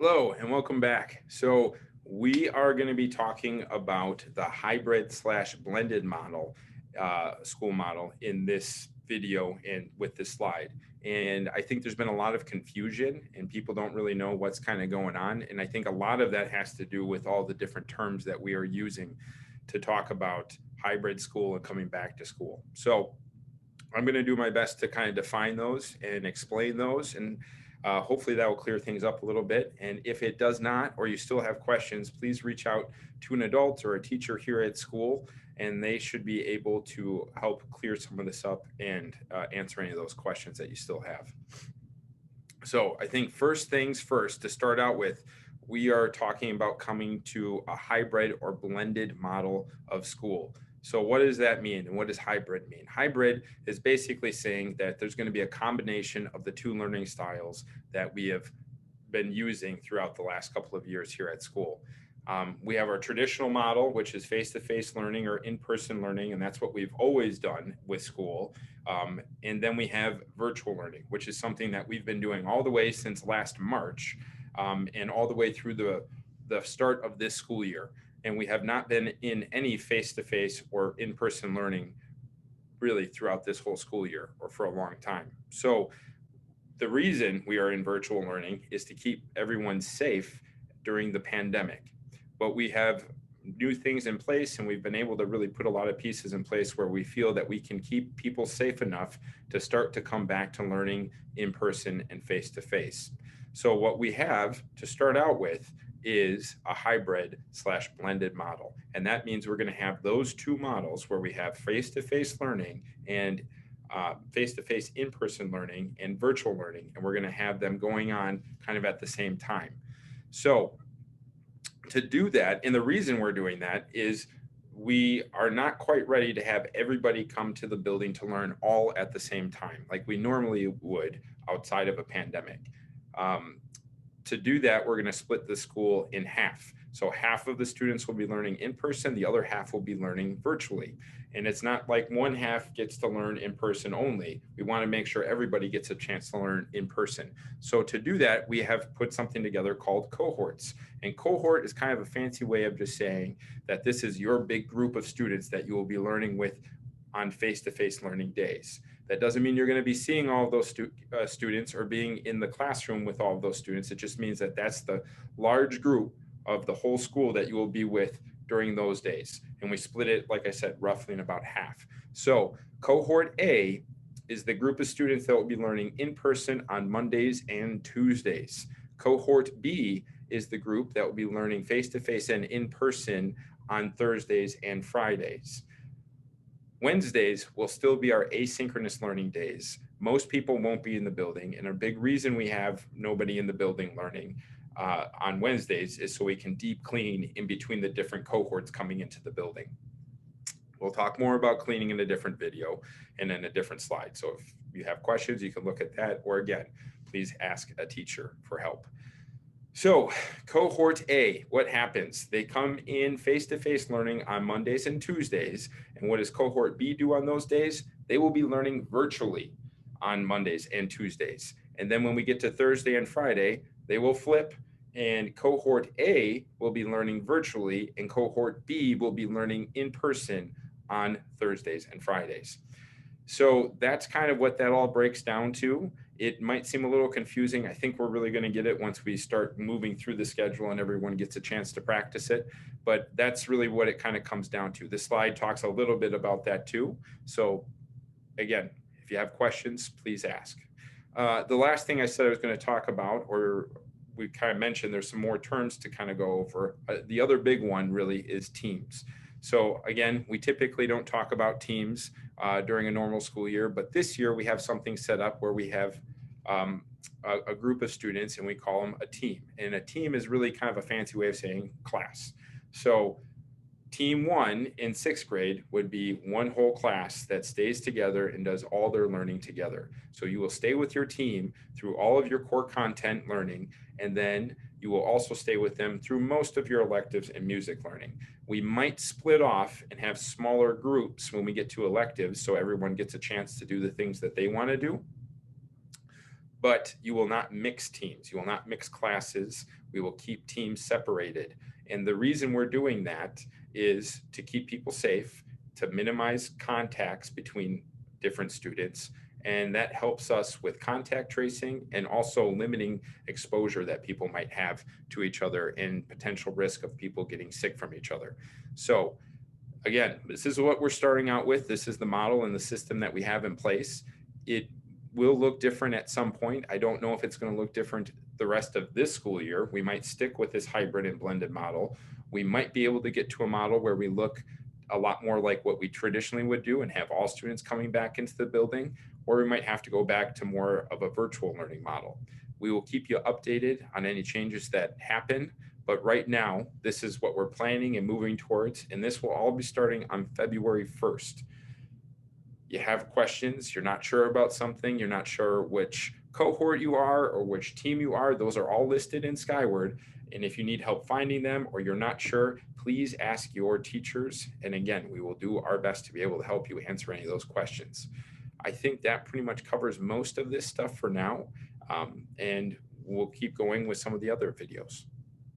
Hello and welcome back. So we are going to be talking about the hybrid slash blended model, school model in this video and with this slide. And I think there's been a lot of confusion and people don't really know what's kind of going on. And I think a lot of that has to do with all the different terms that we are using to talk about hybrid school and coming back to school. So I'm going to do my best to kind of define those and explain those, and hopefully that will clear things up a little bit. And if it does not, or you still have questions, please reach out to an adult or a teacher here at school, and they should be able to help clear some of this up and answer any of those questions that you still have. So I think first things first, to start out with, we are talking about coming to a hybrid or blended model of school. So what does that mean, and what does hybrid mean? Hybrid is basically saying that there's going to be a combination of the two learning styles that we have been using throughout the last couple of years here at school. We have our traditional model, which is face-to-face learning or in-person learning, and that's what we've always done with school. And then we have virtual learning, which is something that we've been doing all the way since last March, and all the way through the start of this school year. And we have not been in any face-to-face or in-person learning really throughout this whole school year or for a long time. So the reason we are in virtual learning is to keep everyone safe during the pandemic. But we have new things in place, and we've been able to really put a lot of pieces in place where we feel that we can keep people safe enough to start to come back to learning in person and face-to-face. So what we have to start out with is a hybrid slash blended model. And that means we're going to have those two models where we have face-to-face learning and face-to-face in-person learning and virtual learning. And we're going to have them going on kind of at the same time. So to do that, and the reason we're doing that is we are not quite ready to have everybody come to the building to learn all at the same time, like we normally would outside of a pandemic. To do that, we're going to split the school in half. So half of the students will be learning in person, the other half will be learning virtually. And it's not like one half gets to learn in person only. We want to make sure everybody gets a chance to learn in person. So to do that, we have put something together called cohorts. And cohort is kind of a fancy way of just saying that this is your big group of students that you will be learning with on face-to-face learning days. That doesn't mean you're going to be seeing all of those students or being in the classroom with all of those students. It just means that that's the large group of the whole school that you will be with during those days. And we split it, like I said, roughly in about half. So cohort A is the group of students that will be learning in person on Mondays and Tuesdays. Cohort B is the group that will be learning face-to-face and in person on Thursdays and Fridays. Wednesdays will still be our asynchronous learning days. Most people won't be in the building, and a big reason we have nobody in the building learning on Wednesdays is so we can deep clean in between the different cohorts coming into the building. We'll talk more about cleaning in a different video and in a different slide. So if you have questions, you can look at that, or again, please ask a teacher for help. So cohort A, what happens? They come in face-to-face learning on Mondays and Tuesdays. And what does cohort B do on those days? They will be learning virtually on Mondays and Tuesdays. And then when we get to Thursday and Friday, they will flip, and cohort A will be learning virtually and cohort B will be learning in person on Thursdays and Fridays. So that's kind of what that all breaks down to. It might seem a little confusing. I think we're really going to get it once we start moving through the schedule and everyone gets a chance to practice it. But that's really what it kind of comes down to. This slide talks a little bit about that too. So again, if you have questions, please ask. The last thing I said I was going to talk about, or we kind of mentioned, there's some more terms to kind of go over. The other big one really is teams. So again, we typically don't talk about teams during a normal school year, but this year we have something set up where we have a group of students and we call them a team. And a team is really kind of a fancy way of saying class. So team one in sixth grade would be one whole class that stays together and does all their learning together. So you will stay with your team through all of your core content learning, and then you will also stay with them through most of your electives and music learning. We might split off and have smaller groups when we get to electives so everyone gets a chance to do the things that they want to do. but you will not mix teams. You will not mix classes. We will keep teams separated. And the reason we're doing that is to keep people safe, to minimize contacts between different students. And that helps us with contact tracing and also limiting exposure that people might have to each other and potential risk of people getting sick from each other. So again, this is what we're starting out with. This is the model and the system that we have in place. It will look different at some point. I don't know if it's going to look different the rest of this school year. We might stick with this hybrid and blended model. We might be able to get to a model where we look a lot more like what we traditionally would do and have all students coming back into the building, or we might have to go back to more of a virtual learning model. We will keep you updated on any changes that happen. But right now, this is what we're planning and moving towards, and this will all be starting on February 1st. You have questions, you're not sure about something, you're not sure which cohort you are or which team you are, those are all listed in Skyward. And if you need help finding them or you're not sure, please ask your teachers. And again, we will do our best to be able to help you answer any of those questions. I think that pretty much covers most of this stuff for now. And we'll keep going with some of the other videos.